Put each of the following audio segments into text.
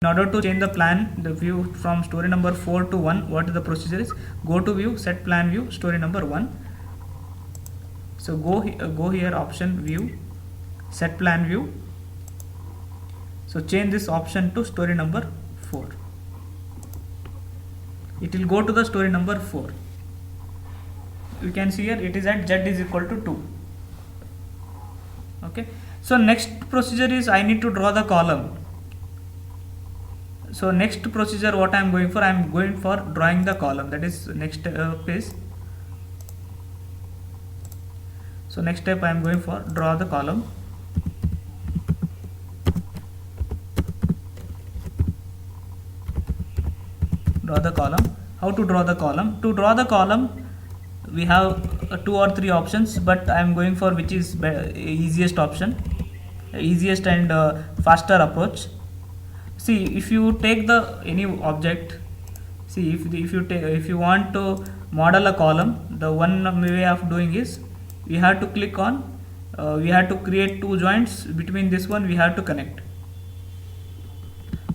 In order to change the plan, the view from story number 4 to 1, what is the procedure is? Go to view, set plan view, story number 1. So go here, option view, set plan view. So change this option to story number 4. It will go to the story number 4. You can see here it is at z is equal to 2. Okay. So next procedure is I need to draw the column. So next procedure what I am going for, I am going for drawing the column. That is next page. So next step I am going for draw the column. Draw the column. How to draw the column? To draw the column, we have 2 or 3 options, but I am going for which is easiest option, easiest and faster approach. See, if you take the any object, see if you want to model a column, the one way of doing is we have to click on, we have to create 2 joints. Between this one we have to connect.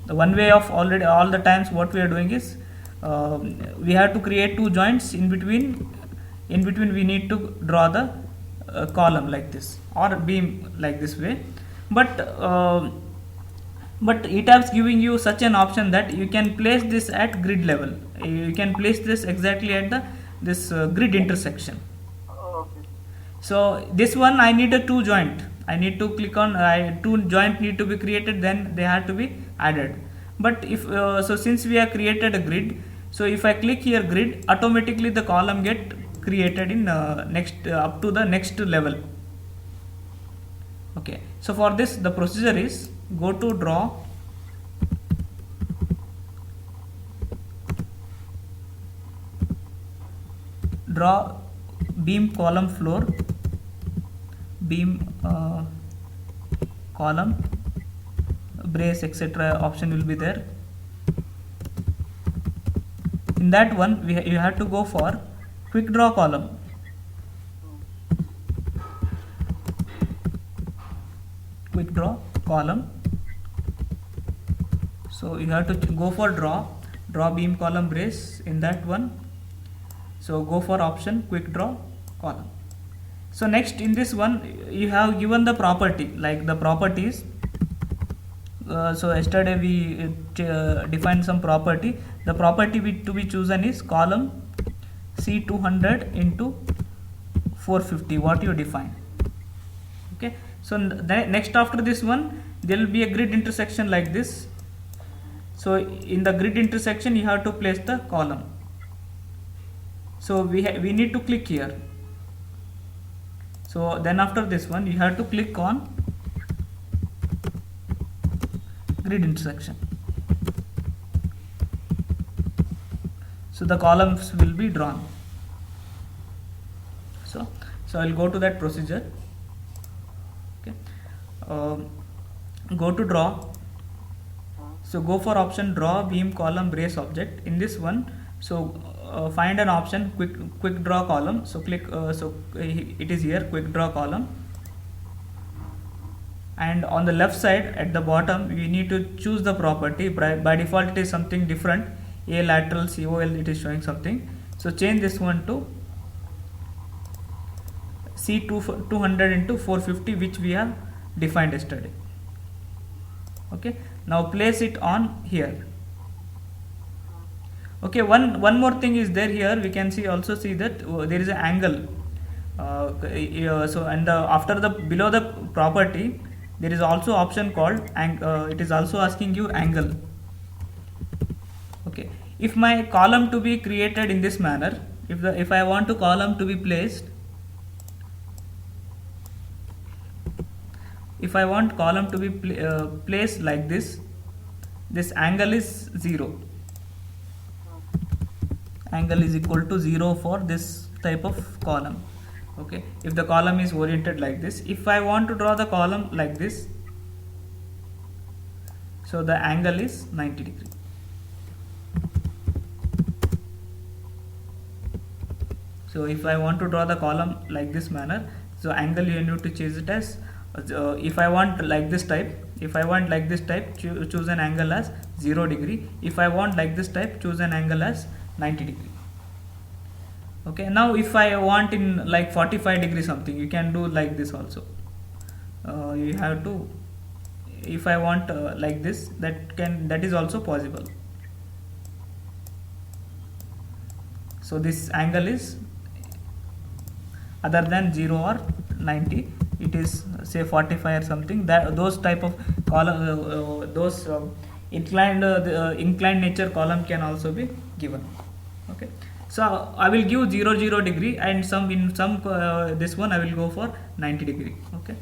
The one way of already all the times what we are doing is we have to create 2 joints. In between we need to draw the column like this or beam like this way, but it is giving you such an option that you can place this at grid level. You can place this exactly at this grid intersection. So this one I need a 2 joint. I need to click on 2 joint need to be created, then they have to be added. But if so since we have created a grid, so if I click here grid, automatically the column get created in next up to the next level. Okay, so for this the procedure is go to draw, beam column floor, beam column brace etc. option will be there. In that one you have to go for quick draw column. Quick draw column. So you have to go for draw beam column brace in that one. So go for option quick draw column. So next in this one you have given the property, like the properties. So yesterday we defined some property. The property to be chosen is column C200 into 450, what you define. Okay, so next after this one there will be a grid intersection like this. So in the grid intersection you have to place the column. So we need to click here. So then after this one you have to click on grid intersection. So the columns will be drawn. So I will go to that procedure. Okay, go to draw. So go for option draw beam column brace object. In this one, so find an option quick draw column. So click. It is here quick draw column. And on the left side at the bottom we need to choose the property. By default it is something different. A lateral COL it is showing something. So change this one to C200 into 450, which we have defined yesterday. Okay, now place it on here. Okay, one more thing is there here. We can also see that there is an angle. So and after the below the property there is also option called it is also asking you angle. Okay, if my column to be created in this manner, if I want to column to be placed, if I want column to be placed like this angle is 0. Angle is equal to 0 for this type of column. Okay, if the column is oriented like this, if I want to draw the column like this, so the angle is 90 degree. So if I want to draw the column like this manner, so angle you need to change it as if I want like this type, If I want like this type, choose an angle as 0 degree. If I want like this type, choose an angle as 90 degree. Okay, now if I want in like 45 degree something, you can do like this also. You have to, if I want like this, that is also possible. So this angle is other than 0 or 90, it is say 45 or something. That those type of column, those inclined nature column can also be given. Okay, so I will give 0 degree, and in some this one I will go for 90 degree. Okay,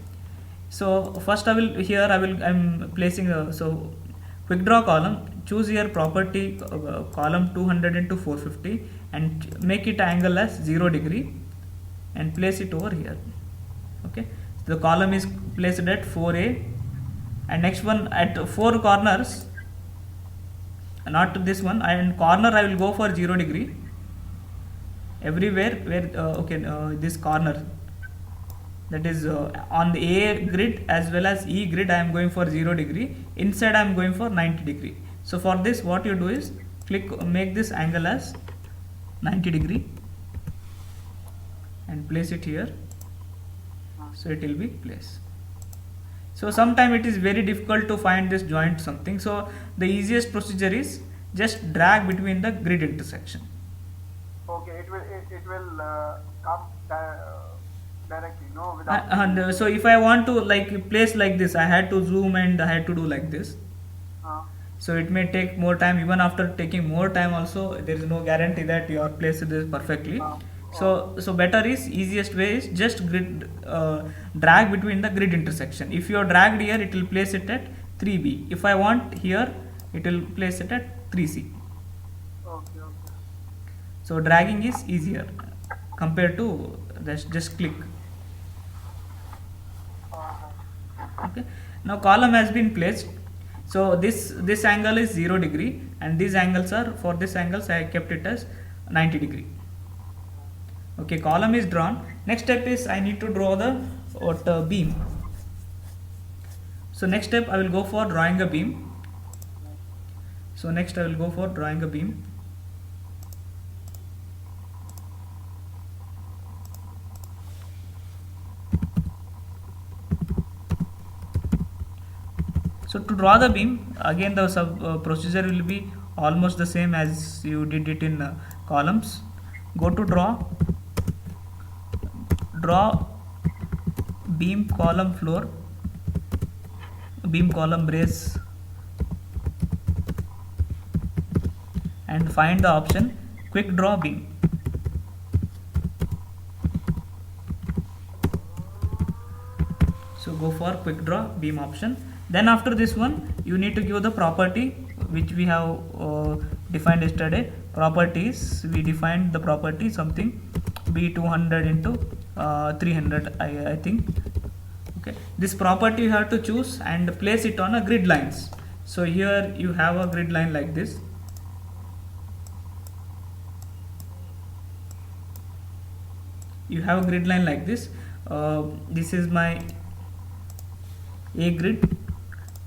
so first I'm placing so quick draw column. Choose your property column 200 into 450 and make it angle as 0 degree and place it over here. Okay, the column is placed at 4A, and next one at 4 corners, not this one, and corner I will go for 0 degree everywhere where this corner, that is on the A grid as well as E grid, I am going for 0 degree. Inside I am going for 90 degree. So for this, what you do is make this angle as 90 degree and place it here, so it will be placed. So sometimes it is very difficult to find this joint something, so the easiest procedure is just drag between the grid intersection. Okay, it will come directly, no, without so if I want to like place like this, I had to zoom and I had to do like this. So it may take more time. Even after taking more time also, there is no guarantee that you are placed this perfectly. So better is, easiest way is just drag between the grid intersection. If you are dragged here, it will place it at 3B. If I want here, it will place it at 3C. Okay. So dragging is easier compared to just click. Okay, now column has been placed. So this angle is 0 degree, and these angles are, for this angles I kept it as 90 degree. Okay, column is drawn. Next step is I need to draw the beam. So next step I will go for drawing a beam. So next I will go for drawing a beam. So to draw the beam, again the procedure will be almost the same as you did it in columns. Go to draw beam column floor, beam column brace, and find the option quick draw beam. So go for quick draw beam option. Then after this one, you need to give the property which we have defined yesterday. Properties, we defined the property something B200 into 300 I think. Okay, this property you have to choose and place it on a grid lines. So here you have a grid line like this. You have a grid line like this. This is my A grid,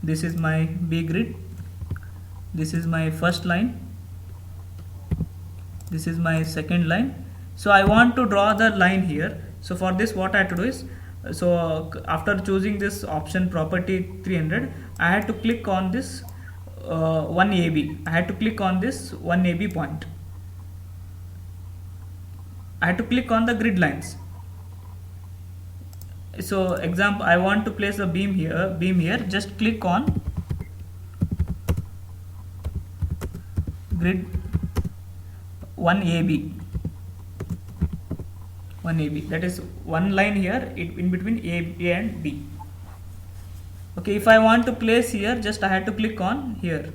this is my B grid, this is my first line, this is my second line. So I want to draw the line here. So for this, what I have to do is, so after choosing this option property 300, I had to click on this 1AB. I had to click on this 1AB point. I had to click on the grid lines. So example, I want to place a beam here, just click on grid 1AB, that is one line here in between A and B. Okay, if I want to place here, just I had to click on here.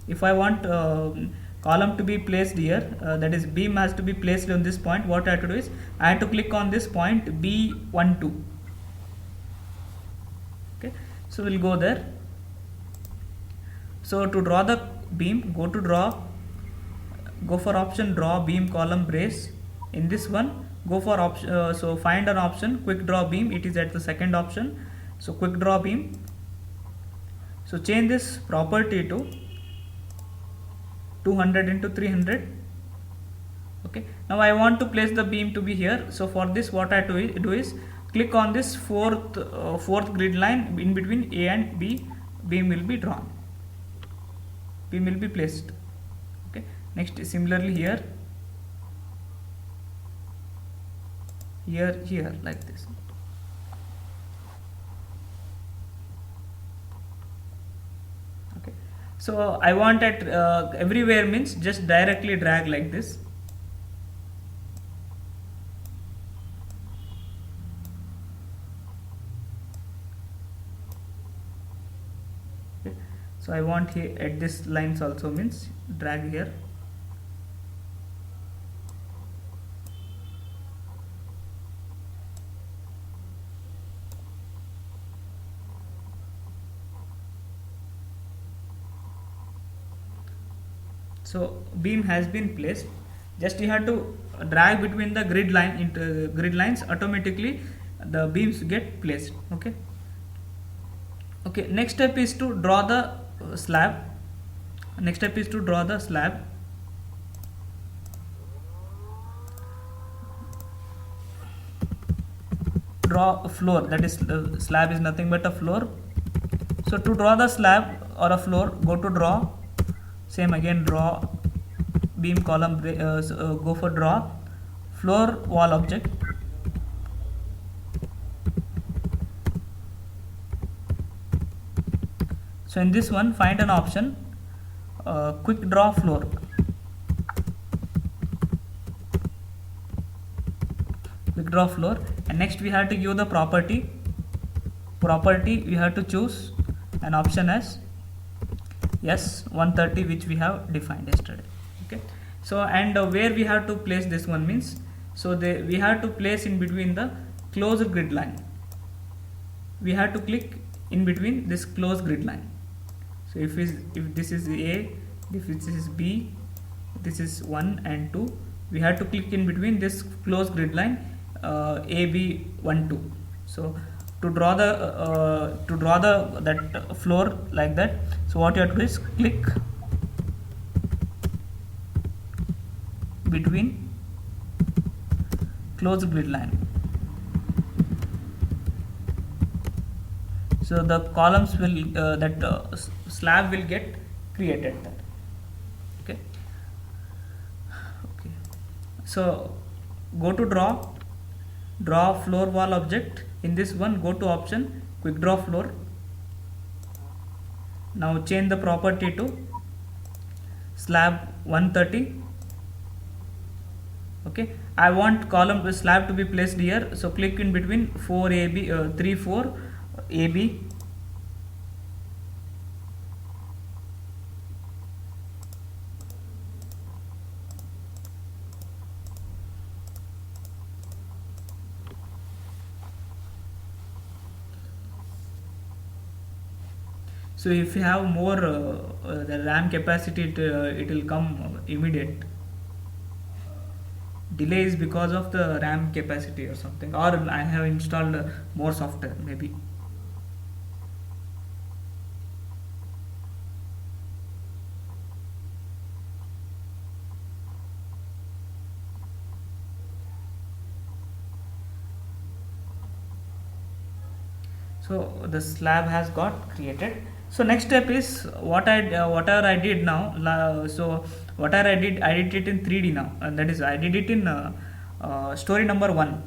If I want column to be placed here, that is beam has to be placed on this point, what I have to do is I have to click on this point B12. Okay, so we'll go there. So to draw the beam, go for option draw beam column brace. In this one, go for option, so find an option quick draw beam, it is at the second option. So quick draw beam, So change this property to 200 into 300. Okay, now I want to place the beam to be here. So for this, what I do is click on this fourth grid line in between A and B. Beam will be drawn. Beam will be placed. Okay, next similarly here, like this. Okay, so I want at everywhere means just directly drag like this. Okay. So I want here at this lines also means drag here. So beam has been placed. Just you have to drag between the grid lines. Automatically the beams get placed. Okay. Okay. Next step is to draw the slab. Draw a floor. That is, slab is nothing but a floor. So to draw the slab or a floor, go to draw. Same again, draw beam column. Go for draw floor wall object. So in this one, find an option, quick draw floor. And next we have to give the property. We have to choose an option as S130, which we have defined yesterday. Okay. So and where we have to place this one means, so we have to place in between the closed grid line. We have to click in between this closed grid line. So if this is A, if this is B, this is 1 and 2, we have to click in between this closed grid line, A, B, 1, 2. So to draw that floor like that, so what you have to do is click between closed grid line. So the columns will slab will get created there. Okay. So go to draw floor wall object. In this one, go to option, quick draw floor. Now change the property to slab 130. Okay, I want column slab to be placed here, so click in between 4 AB 3 4 AB. So if you have more the RAM capacity, it will come immediate. Delay is because of the RAM capacity or something, or I have installed more software maybe. So the slab has got created. So next step is whatever I did now. So whatever I did it in 3D now, and that is I did it in story number 1.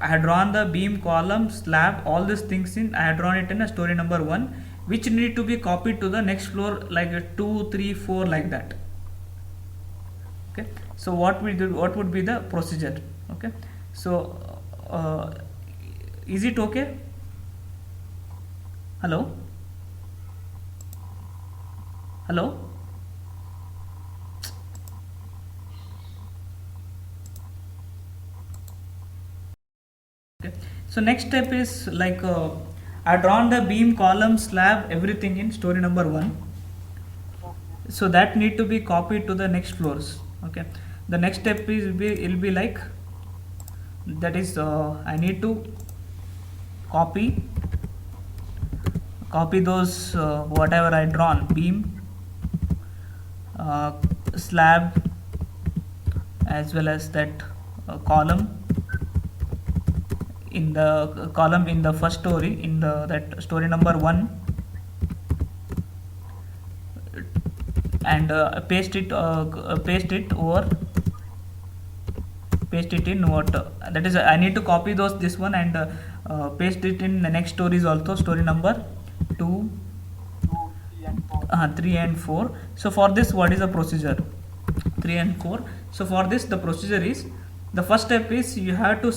I had drawn the beam, column, slab, all these things in. I had drawn it in a story number 1, which need to be copied to the next floor, like 2, 3, 4, like that. Okay. So what we do? What would be the procedure? Okay. So is it okay? Hello? Okay. So next step is like I drawn the beam, column, slab, everything in story number 1. So that need to be copied to the next floors. Okay. The next step will be like, that is I need to copy copy those whatever I drawn, beam, slab, as well as that column in the first story, in that story number 1, and paste it in what that is, I need to copy this one and paste it in the next stories also, story number 2, 3 and 4. So for this, what is the procedure? 3 and 4. So for this, the procedure is, the first step is you have to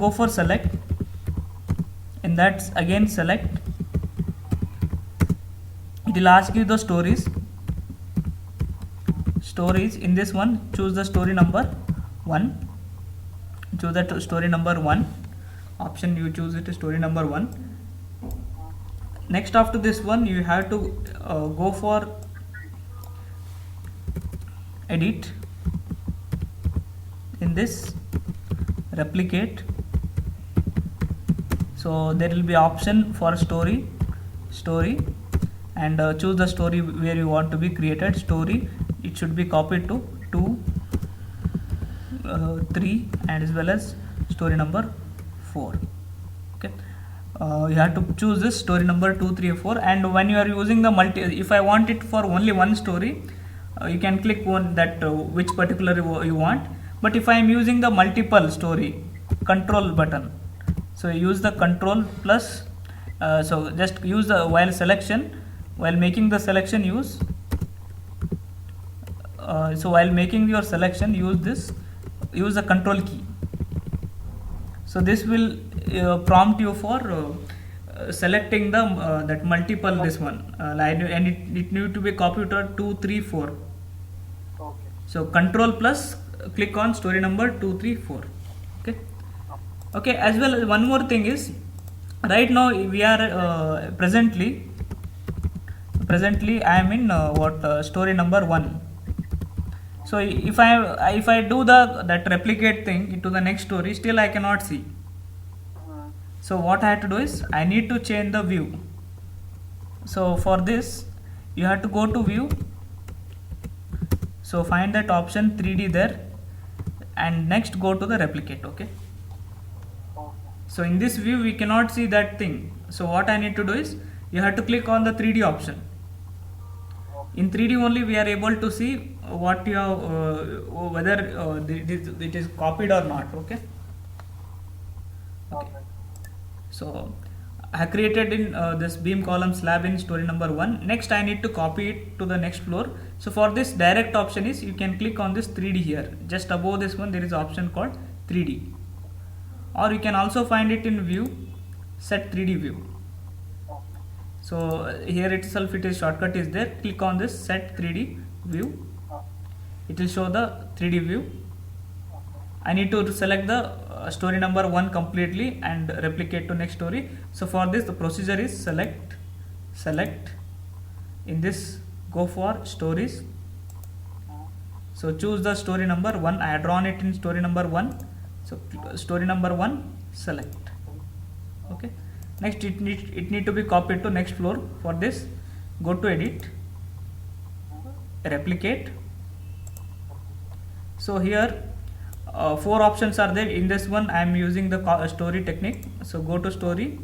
go for select. In that, again select. It will ask you the stories. In this one, choose the story number 1. Choose that story number 1 option. You choose it story number 1. Next, after this one, you have to go for edit. In this, replicate. So there will be option for story, and choose the story where you want to be created. Story, it should be copied to 2, 3 and as well as story number 4. Okay, you have to choose this story number 2, 3, 4. And when you are using the if I want it for only one story, you can click on that which particular you want. But if I am using the multiple story, control button, so use the control plus, so just use the while making the selection, use so while making your selection, use the control key. So this will prompt you for selecting the that multiple, this one, and it need to be copied to 2, 3, 4. Okay. So control plus, click on story number 2, 3, 4. Okay, as well as one more thing is, right now we are presently I am in story number 1. So if I do that replicate thing into the next story, still I cannot see. So what I have to do is, I need to change the view. So for this, you have to go to view. So find that option 3D there, and next go to the replicate. Okay. So in this view, we cannot see that thing. So what I need to do is, you have to click on the 3D option. In 3D only we are able to see what you have, whether it is copied or not. Okay. So I have created in this beam column slab in story number 1. Next, I need to copy it to the next floor. So for this, direct option is, you can click on this 3D here. Just above this one, there is option called 3D. Or you can also find it in view, set 3D view. So here itself, it is shortcut is there. Click on this set 3D view. It will show the 3D view. I need to select the story number 1 completely and replicate to next story. So for this, the procedure is select. In this, go for stories. So choose the story number 1. I had drawn it in story number 1. So story number 1, select. Okay. Next, it need to be copied to next floor. For this, go to edit, replicate. So here 4 options are there. In this one, I am using the story technique. So go to story.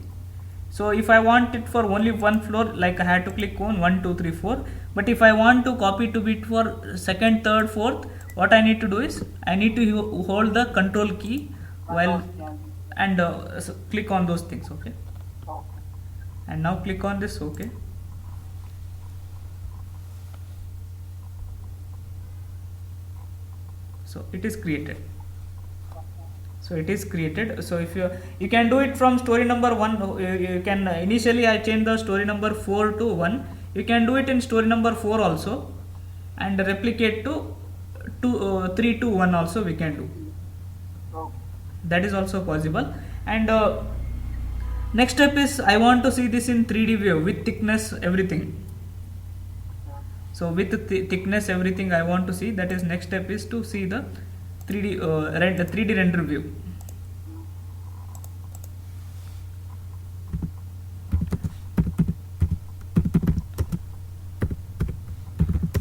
So if I want it for only one floor, like I had to click on 1, 2, 3, 4. But if I want to copy to it for second, third, fourth, what I need to do is, I need to hold the control key while and so click on those things. Okay. And now click on this. Okay. So it is created. So if you can do it from story number 1. You can initially I changed the story number 4 to 1. You can do it in story number 4 also, and replicate to 3 to 1 also we can do. That is also possible. And next step is, I want to see this in 3D view with thickness, everything. So with the thickness, everything I want to see. That is, next step is to see the 3D render view.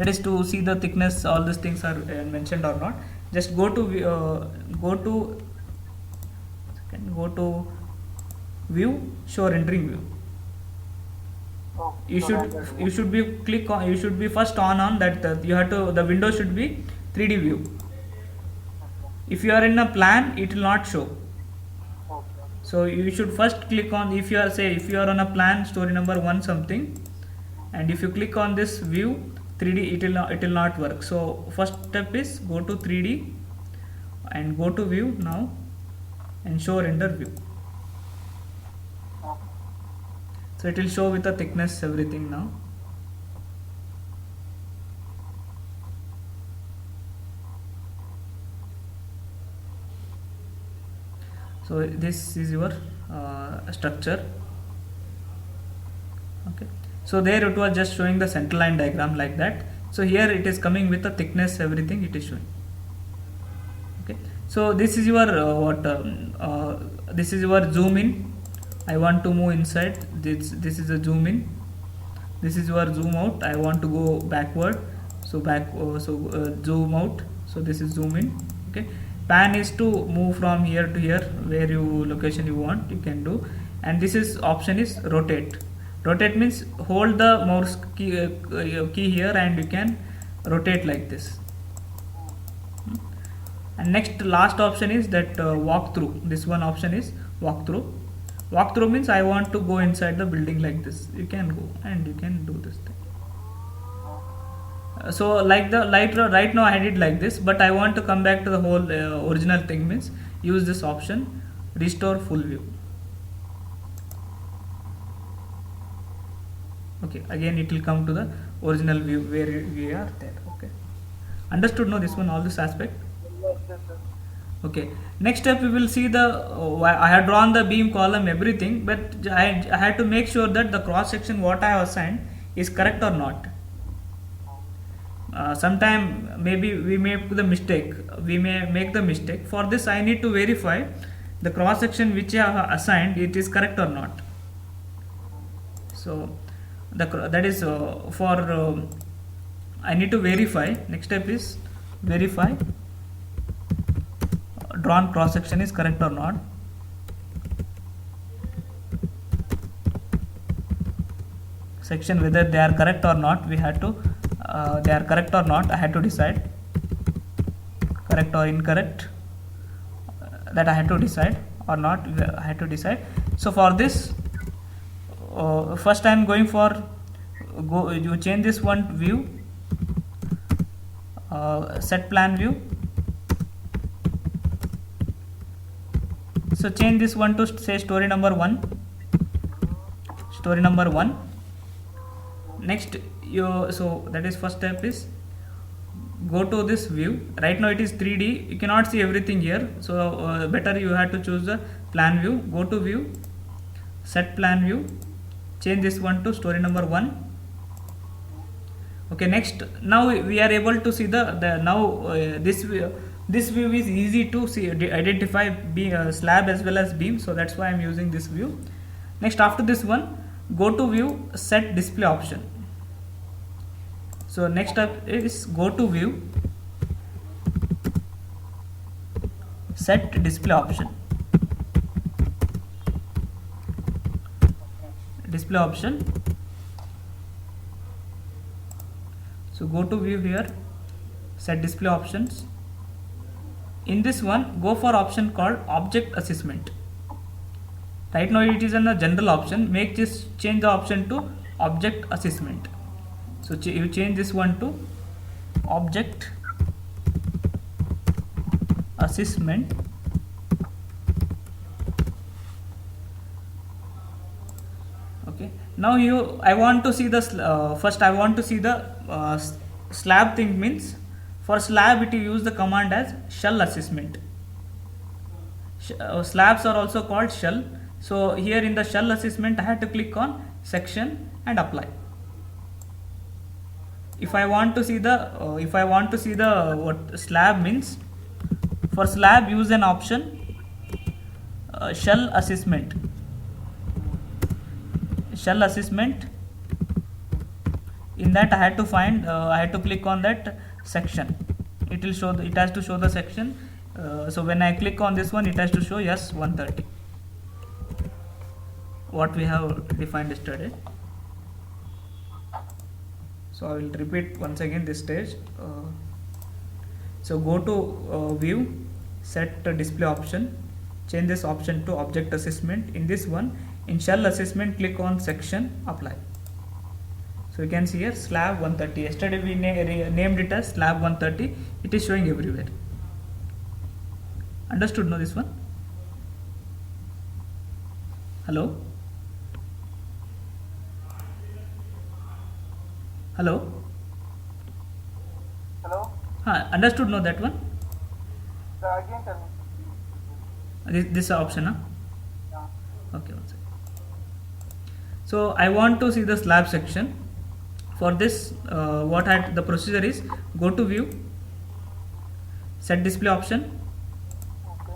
that is to see the thickness, all these things are mentioned or not. Just go to view, show rendering view. Oh, You so should that- you should be click on, you should be first on that, you have to, the window should be 3D view. If you are in a plan, it will not show. Okay. So you should first click on, if you are, say if you are on a plan story number 1 something, and if you click on this view 3D, it will not work. So first step is go to 3D and go to view now and show render view. Okay. So it will show with the thickness, everything now. So this is your structure. Okay. So there it was just showing the center line diagram like that. So here it is coming with the thickness, everything it is showing. Okay. So this is your this is your zoom in. I want to move inside. This is a zoom in. This is your zoom out. I want to go backward. So zoom out. So this is zoom in. Okay. Pan is to move from here to here, where you location you want, you can do. And this is option is rotate. Rotate means hold the mouse key here and you can rotate like this. And next last option is that walk through. This one option is walk through. Walk through means I want to go inside the building like this. You can go and you can do this thing. So like the right now I did like this, but I want to come back to the whole original thing, means use this option, restore full view. Okay, again it will come to the original view where we are there. Okay, understood? No, this one, all this aspect. Yes, yes, yes. Okay, next step we will see the I have drawn the beam column, everything, but I had to make sure that the cross section what I have assigned is correct or not. Sometime maybe we make the mistake, for this I need to verify the cross section which I have assigned, it is correct or not. So that is for I need to verify. Next step is verify drawn cross section is correct or not. Section whether they are correct or not, we had to they are correct or not, I had to decide. Correct or incorrect, that I had to decide, or not, I had to decide. So for this first I am going for you change this one view, set plan view. So change this one to say story number 1. Story number 1. Next so that is first step is go to this view. Right now it is 3D, you cannot see everything here, so better you have to choose the plan view. Go to view, set plan view, change this one to story number 1. Okay, next now we are able to see the now this view is easy to see, identify slab as well as beam, so that's why I am using this view. Next, after this one, go to view, set display option. So next step is go to view, set display option. Display option. So go to view here, set display options. In this one, go for option called object assessment. Right now it is in a general option. Make this, change the option to object assessment. So you change this one to object assessment. Okay. Now I want to see the first I want to see the slab thing, means for slab it you use the command as shell assessment. Slabs are also called shell. So here in the shell assessment I had to click on section and apply. If I want to see the what slab means, for slab use an option shell assessment. Shell assessment. In that I had to find, I had to click on that section. It will show it has to show the section. So when I click on this one, it has to show yes 130, what we have defined yesterday. So I will repeat once again this stage. So go to view, set display option, change this option to object assessment. In this one, in shell assessment, click on section, apply. So you can see here slab 130. Yesterday we named it as slab 130. It is showing everywhere. Understood, no, this one? Hello? Hello? Hello? Understood, no, that one? Sir, again tell me. This option, huh? Yeah. Okay, one second. So I want to see the slab section. For this, the procedure is, go to view, set display option. Okay.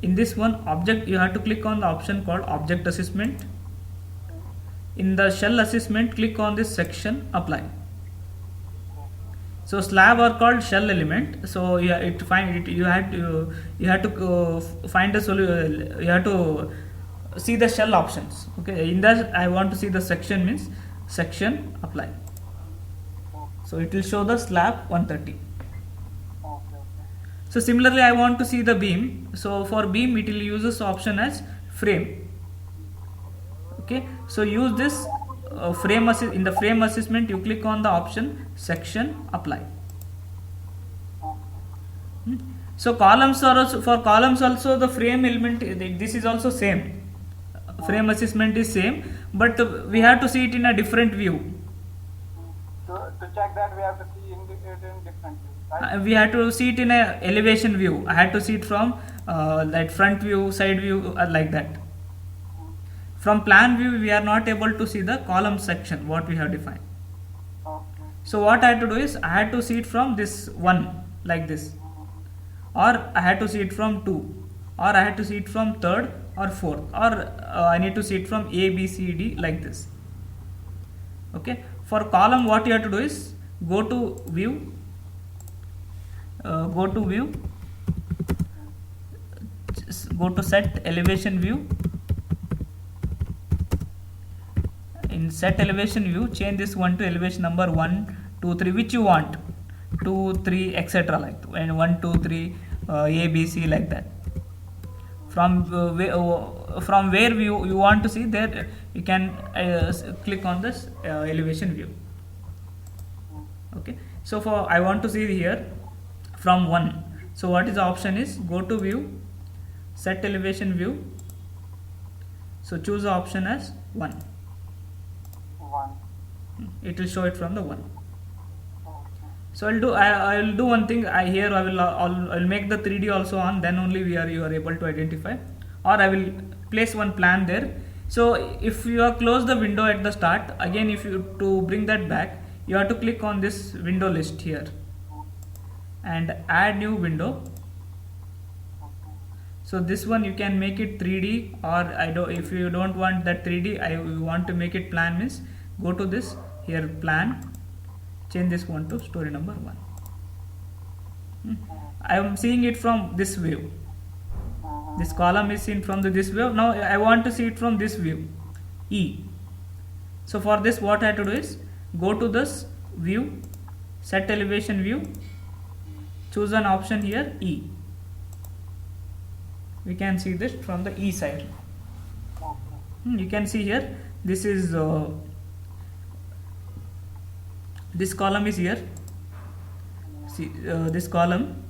In this one object, you have to click on the option called object assessment. In the shell assessment, click on this section, apply. So slab are called shell element. So you have to find the solution. You have to see the shell options. Okay, in that I want to see the section, means section, apply. So it will show the slab 130. Okay. So similarly, I want to see the beam. So for beam, it will use this option as frame. Okay, so use this in the frame assessment, you click on the option section, apply. So columns are also, for columns also the frame element, this is also same. Frame assessment is same, but we have to see it in a different view. To check that, we have to see it in different views, right? We have to see it in a elevation view. I had to see it from that front view, side view, like that. From plan view, we are not able to see the column section, what we have defined. Okay. So what I had to do is, I had to see it from this one, like this, or I had to see it from 2, or I had to see it from 3rd or 4th, or I need to see it from A, B, C, D, like this. Okay. For column, what you have to do is, go to view, go to set elevation view. In set elevation view, change this one to elevation number 1, 2, 3, which you want, 2, 3, etc. like, and 1, 2, 3, A, B, C, like that. From where you want to see, there you can click on this elevation view. Okay, so for I want to see here from 1. So what is the option is, go to view, set elevation view. So choose the option as 1. 1. It will show it from the 1. Okay. So I will do one thing. I will make the 3D also on. Then only you are able to identify. Or I will place one plan there. So if you have closed the window at the start, again to bring that back, you have to click on this window list here and add new window. So this one you can make it 3D, or if you don't want that 3D, I want to make it plan, means go to this here, plan, change this one to story number 1. I am seeing it from this view. This column is seen from this view. Now I want to see it from this view, E. So for this, what I have to do is, go to this view, set elevation view, choose an option here, E. We can see this from the E side. You can see here, this is this column is here. See this column.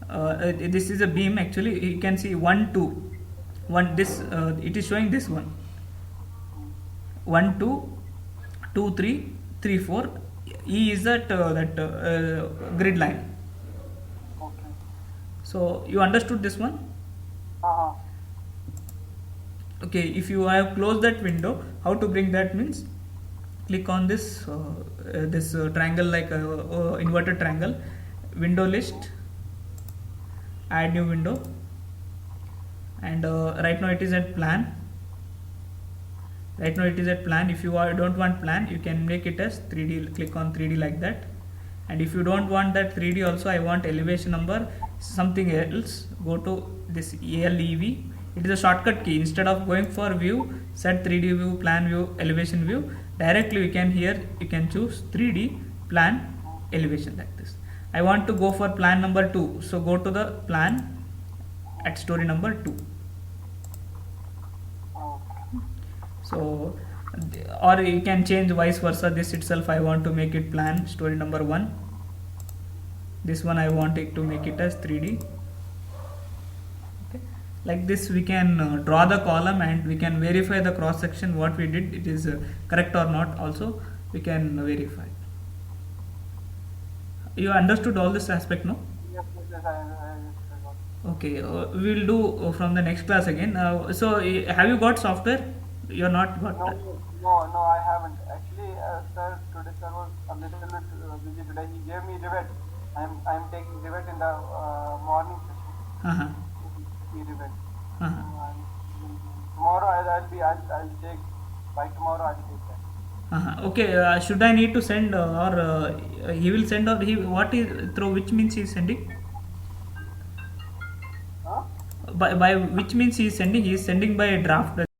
This is a beam actually. You can see 1, 2, 1. This it is showing this one. 1, 2, 2, 3, 3, 4. E is that grid line. Okay. So you understood this one? Okay, if you have closed that window, how to bring that means, click on this triangle, like inverted triangle, window list, add new window, and right now it is at plan. Right now it is at plan. If you don't want plan, you can make it as 3D. Click on 3D like that. And if you don't want that 3D also, I want elevation number, something else, go to this ALEV. It is a shortcut key. Instead of going for view, set 3D view, plan view, elevation view, directly we can here, you can choose 3D, plan, elevation like this. I want to go for plan number 2. So go to the plan at story number 2. Okay. So, or you can change vice versa. This itself I want to make it plan story number 1. This one I want it to make it as 3D. Okay. Like this we can draw the column and we can verify the cross section what we did, it is correct or not also we can verify. You understood all this aspect, no? Yes, I got. Okay, we will do from the next class again. So have you got software? You are not got. No, I haven't. Actually, sir, today sir was a little bit busy today. He gave me Rivet. I'm taking Rivet in the morning session. Uh-huh. Rivet. Uh-huh. Tomorrow I'll take. By tomorrow I'll take that. Uh-huh. Okay, should I need to send or he will send, or what is through which means he is sending? Huh? By which means he is sending? He is sending by a draft.